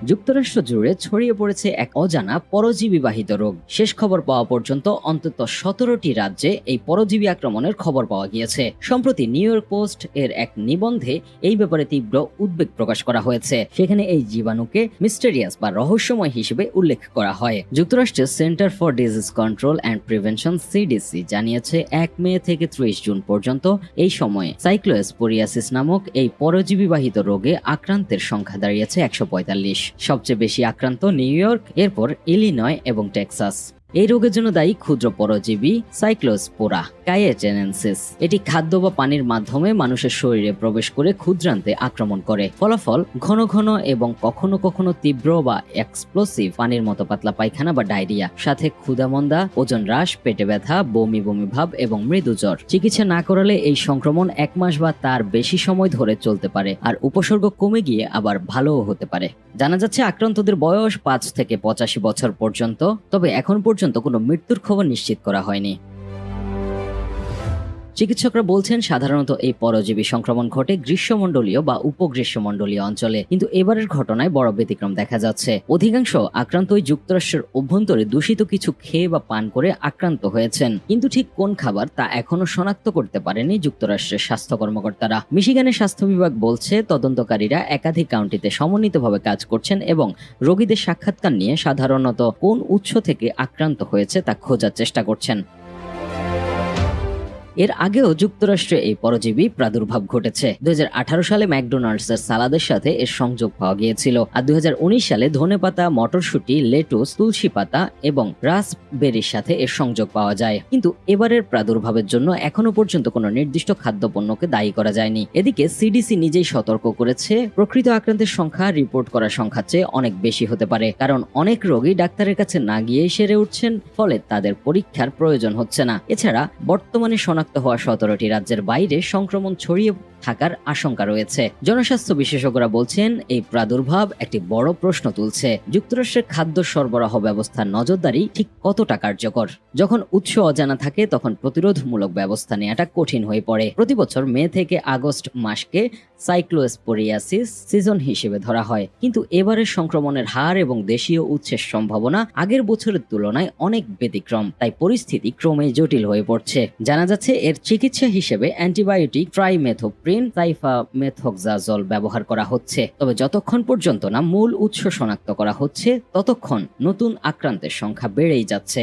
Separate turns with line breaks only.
যুক্তরাষ্ট্র জুড়ে ছড়িয়ে পড়েছে এক অজানা পরজীবীবাহিত রোগ। শেষ খবর পাওয়া পর্যন্ত অন্তত 17টি রাজ্যে এই পরজীবী আক্রমণের খবর পাওয়া গিয়েছে। সম্প্রতি নিউ ইয়র্ক পোস্ট এর এক নিবন্ধে এই ব্যাপারে তীব্র উদ্বেগ প্রকাশ করা হয়েছে। সেখানে এই জীবাণুকে মিস্টেরিয়াস বা রহস্যময় হিসেবে উল্লেখ করা হয়। যুক্তরাষ্ট্রের centre for disease control and prevention CDC জানিয়েছে 1 মে থেকে 30 জুন পর্যন্ত এই সময়ে সাইক্লোস্পোরিয়াসিস নামক এই পরজীবীবাহিত রোগে আক্রান্তের সংখ্যা দাঁড়িয়েছে 145। সবচেয়ে বেশি আক্রান্ত নিউ ইয়র্ক, এরপর ইলিনয় এবং টেক্সাস। এই রোগের জন্য দায়ী ক্ষুদ্র পরজীবী সাইক্লোস্পোরা কায়েটেনেন্সিস। এটি খাদ্য বা পানির মাধ্যমে মানুষের শরীরে প্রবেশ করে ক্ষুদ্রান্তে আক্রমণ করে। ফলাফল ঘন ঘন এবং কখনো কখনো তীব্র বা এক্সপ্লোসিভ পানির মতো পাতলা পায়খানা বা ডায়রিয়া, সাথে ক্ষুধামন্দা, ওজন হ্রাস, পেটে ব্যথা, বমি বমি ভাব এবং মৃদু জ্বর। চিকিৎসা না করালে এই সংক্রমণ 1 মাস বা তার বেশি সময় ধরে চলতে পারে, আর উপসর্গ কমে গিয়ে আবার ভালোও হতে পারে। জানা যাচ্ছে আক্রান্তদের বয়স 5 থেকে 85 বছর পর্যন্ত, তবে এখন পর্যন্ত কোনো মৃত্যুর খবর নিশ্চিত করা হয়নি। চিকিৎসকরা বলছেন সাধারণত এই পরজীবী সংক্রমণ ঘটে গ্রীষ্মমণ্ডলীয় বা উপগ্রীষ্মমণ্ডলীয় অঞ্চলে, কিন্তু এবারের ঘটনায় বড় ব্যতিক্রম দেখা যাচ্ছে। অধিকাংশ আক্রান্তই যুক্তরাষ্ট্রের অভ্যন্তরে দূষিত কিছু খেয়ে বা পান করে আক্রান্ত হয়েছেন, কিন্তু ঠিক কোন খাবার তা এখনো শনাক্ত করতে পারেনি যুক্তরাষ্ট্রের স্বাস্থ্য কর্মকর্তারা। মিশিগানের স্বাস্থ্য বিভাগ বলছে তদন্তকারীরা একাধিক কাউন্টিতে সমন্বিতভাবে কাজ করছেন এবং রোগীদের সাক্ষাৎকার নিয়ে সাধারণত কোন উৎস থেকে আক্রান্ত হয়েছে তা খোঁজার চেষ্টা করছেন। এর আগেও যুক্তরাষ্ট্রে এই পরজীবী প্রাদুর্ভাব ঘটেছে। 2018 সালে ম্যাকডোনাল্ডসের সালাদের সাথে এর সংযোগ পাওয়া গিয়েছিল, আর 2019 সালে ধনেপাতা, মটরশুঁটি, লেটুস, তুলসী পাতা এবং রাসবেরির সাথে এর সংযোগ পাওয়া যায়। কিন্তু এবারের প্রাদুর্ভাবের জন্য এখনো পর্যন্ত কোনো নির্দিষ্ট খাদ্যপণ্যকে দায়ী করা যায়নি। এদিকে সিডিসি নিজেই সতর্ক করেছে প্রকৃত আক্রান্তের সংখ্যা রিপোর্ট করার সংখ্যার চেয়ে অনেক বেশি হতে পারে, কারণ অনেক রোগী ডাক্তারের কাছে না গিয়েই সেরে উঠছেন, ফলে তাদের পরীক্ষার প্রয়োজন হচ্ছে না। এছাড়া বর্তমানে শনাক্ত হওয়া 17টি রাজ্যের বাইরে সংক্রমণ ছড়িয়ে থাকার আশঙ্কা রয়েছে। জনস্বাস্থ্য বিশেষজ্ঞরা বলছেন এই প্রাদুর্ভাব একটি বড় প্রশ্ন তুলছে, যুক্তরাষ্ট্রের খাদ্য সরবরাহ ব্যবস্থার নজরদারি ঠিক কতটা কার্যকর। যখন উৎস অজানা থাকে তখন প্রতিরোধমূলক ব্যবস্থা নেওয়াটা কঠিন হয়ে পড়ে। প্রতি বছর মে থেকে আগস্ট মাসকে সাইক্লোস্পোরিয়াসিস সিজন হিসেবে ধরা হয়, কিন্তু এবারের সংক্রমণের হার এবং দেশীয় উৎসের সম্ভাবনা আগের বছরের তুলনায় অনেক ব্যতিক্রম, তাই পরিস্থিতি ক্রমেই জটিল হয়ে পড়ছে। জানা যাচ্ছে এর চিকিৎসা হিসেবে অ্যান্টিবায়োটিক ট্রাইমেথোপ্রিন, সাইফামেথক্সাজল ব্যবহার করা হচ্ছে, তবে যতক্ষণ পর্যন্ত না মূল উৎস শনাক্ত করা হচ্ছে ততক্ষণ নতুন আক্রান্তের সংখ্যা বেড়েই যাচ্ছে।